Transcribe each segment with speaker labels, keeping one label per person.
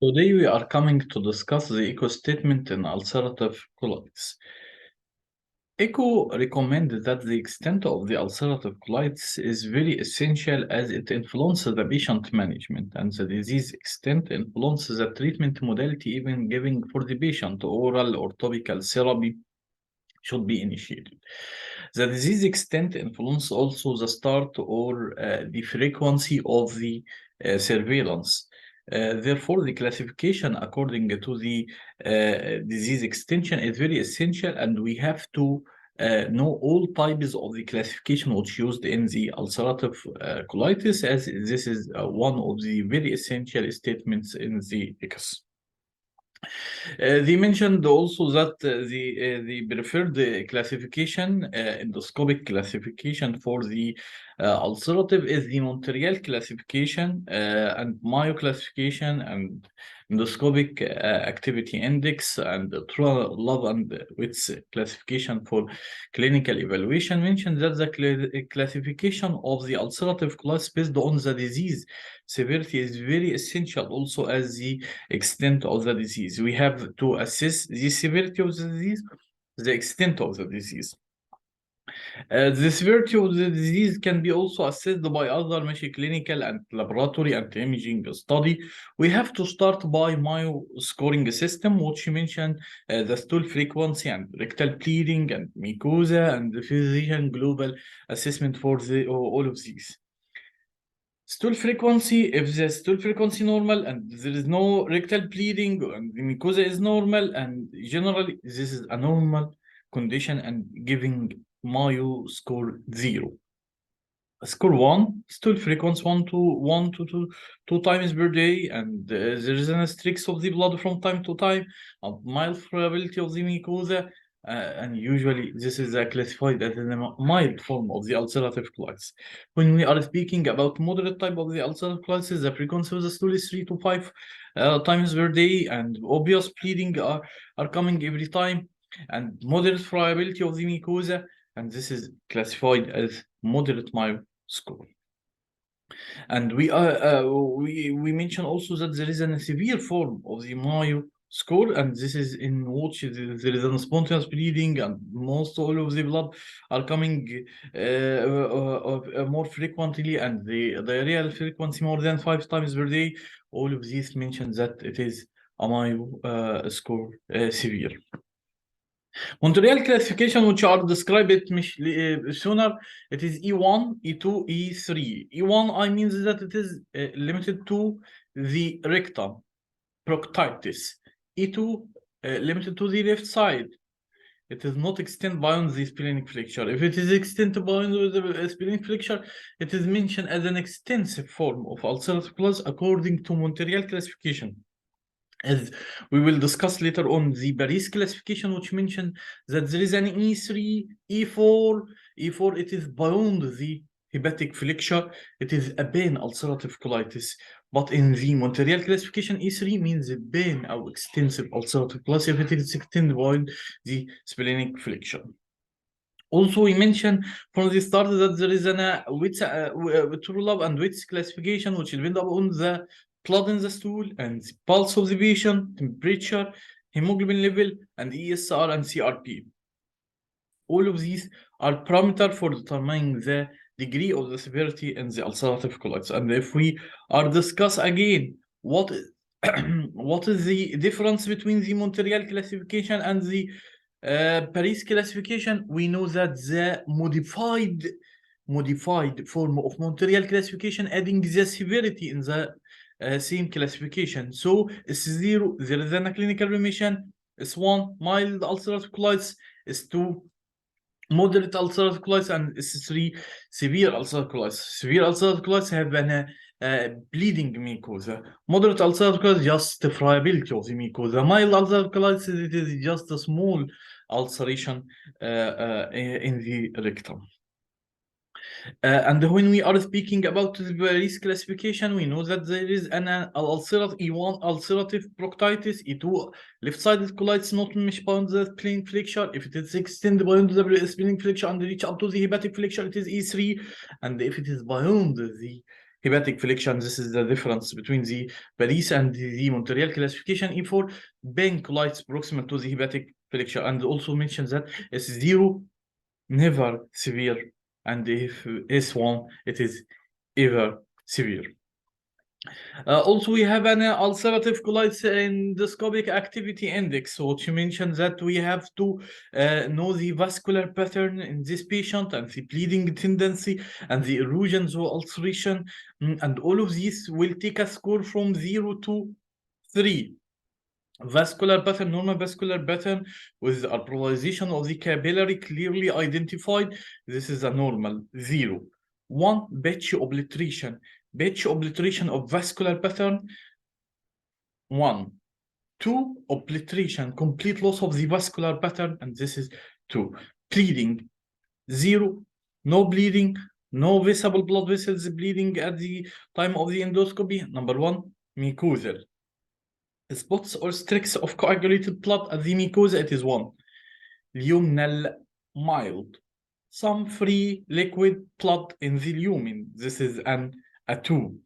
Speaker 1: Today we are coming to discuss the ECO statement in ulcerative colitis. ECO recommends that the extent of the ulcerative colitis is very essential as it influences the patient management, and the disease extent influences the treatment modality even given for the patient. Oral or topical therapy should be initiated. The disease extent influences also the start or the frequency of the surveillance. Therefore, the classification according to the disease extension is very essential, and we have to know all types of the classification which used in the ulcerative colitis, as this is one of the very essential statements in the ECOS. They mentioned also that the preferred classification, endoscopic classification for the ulcerative is the Montreal classification and Mayo classification and endoscopic activity index and love and Wits classification for clinical evaluation. Mentioned that the classification of the ulcerative colitis based on the disease severity is very essential also as the extent of the disease. We have to assess the severity of the disease, the extent of the disease. The severity of the disease can be also assessed by other clinical and laboratory and imaging study. We have to start by Mayo scoring system, which mentioned the stool frequency and rectal bleeding and mucosa and the physician global assessment for all of these. Stool frequency, if the stool frequency normal and there is no rectal bleeding and the mucosa is normal, and generally this is a normal condition and giving Mayo score 0. Score 1, stool frequency 1 to 2 times per day, and there is an streaks of the blood from time to time, a mild friability of the mucosa, and usually this is classified as a mild form of the ulcerative colitis. When we are speaking about moderate type of the ulcerative colitis, the frequency of the stool is 3 to 5 times per day, and obvious bleeding are coming every time, and moderate friability of the mucosa, and this is classified as moderate Mayo score. And we mentioned also that there is a severe form of the Mayo score, and this is in which there is a spontaneous bleeding, and most all of the blood are coming more frequently, and the diarrheal frequency more than 5 times per day. All of these mention that it is a Mayo score severe. Montreal classification, which are described sooner, it is E1, E2, E3. E1, I means that it is limited to the rectum, proctitis. E2, limited to the left side. It is not extend beyond the splenic flexure. If it is extend beyond the splenic flexure, it is mentioned as an extensive form of ulcerative colitis according to Montreal classification. As we will discuss later on the Paris classification, which mentioned that there is an E3, E4. E4, it is beyond the hepatic flexure. It is a pain ulcerative colitis. But in the Montreal classification, E3 means a pain or extensive ulcerative colitis if it is extended beyond the splenic flexure. Also, we mentioned from the start that there is an true love and Wits classification, which depend upon the blood in the stool and the pulse of the patient, temperature, hemoglobin level, and ESR and CRP. All of these are parameters for determining the degree of the severity in the ulcerative colitis. And if we are discuss again what is the difference between the Montreal classification and the Paris classification, we know that the modified form of Montreal classification adding the severity in the same classification. So it's 0, there is a clinical remission. It's 1, mild ulcerative colitis. It's 2, moderate ulcerative colitis, and it's 3, severe ulcerative colitis. Severe ulcerative colitis have an bleeding mucosa. Moderate ulcerative colitis just the friability of the mucosa. Mild ulcerative colitis, it is just a small ulceration in the rectum. And when we are speaking about the Paris classification, we know that there is an ulcerative E1 ulcerative proctitis, E2 left-sided colitis not mesh beyond the splenic flexure. If it is extended beyond the splenic flexure and reach up to the hepatic flexure, it is E3. And if it is beyond the Hepatic flexion, this is the difference between the Paris and the Montreal classification. E4, pink colitis proximal to the hepatic flexion, and also mentions that S0 never severe, and if S1 it is ever severe. Also, we have an ulcerative colitis endoscopic activity index, which mentions that we have to know the vascular pattern in this patient and the bleeding tendency and the erosions or ulceration, and all of these will take a score from 0 to 3. Vascular pattern, normal vascular pattern with arterialization of the capillary clearly identified. This is a normal 0. 1, patch obliteration. Patch obliteration of vascular pattern 1. 2, obliteration, complete loss of the vascular pattern, and this is 2. Bleeding 0, no bleeding, no visible blood vessels bleeding at the time of the endoscopy. Number 1, mucosal. Spots or streaks of coagulated blood at the mucosa, it is 1. Luminal, mild. Some free liquid blood in the lumen, this is a 2.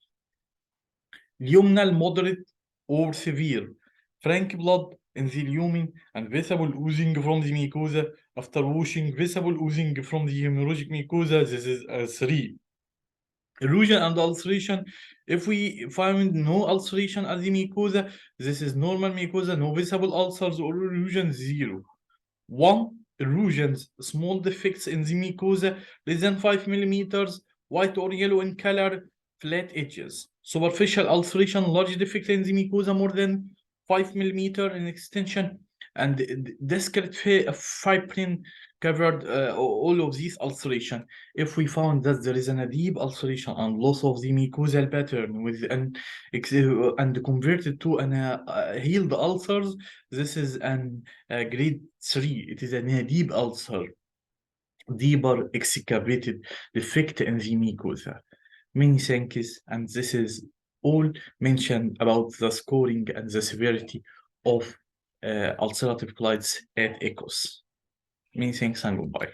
Speaker 1: Luminal, moderate or severe. Frank blood in the lumen and visible oozing from the mucosa after washing, visible oozing from the hemorrhagic mucosa, this is a 3. Erosion and ulceration, if we find no ulceration at the mucosa, this is normal mucosa, no visible ulcers or erosion, 0. 1, erosions, small defects in the mucosa, less than 5 millimeters, white or yellow in color, flat edges. Superficial ulceration, large defect in the mucosa, more than 5 millimeter in extension, and discrete fibrin covered all of these ulceration. If we found that there is a deep ulceration and loss of the mucosal pattern with and converted to an healed ulcers, this is an grade 3. It is a deep ulcer, deeper excavated defect in the mucosa. Many thanks, and this is all mentioned about the scoring and the severity of ulcerative colitis at ECOS. Many thanks and goodbye.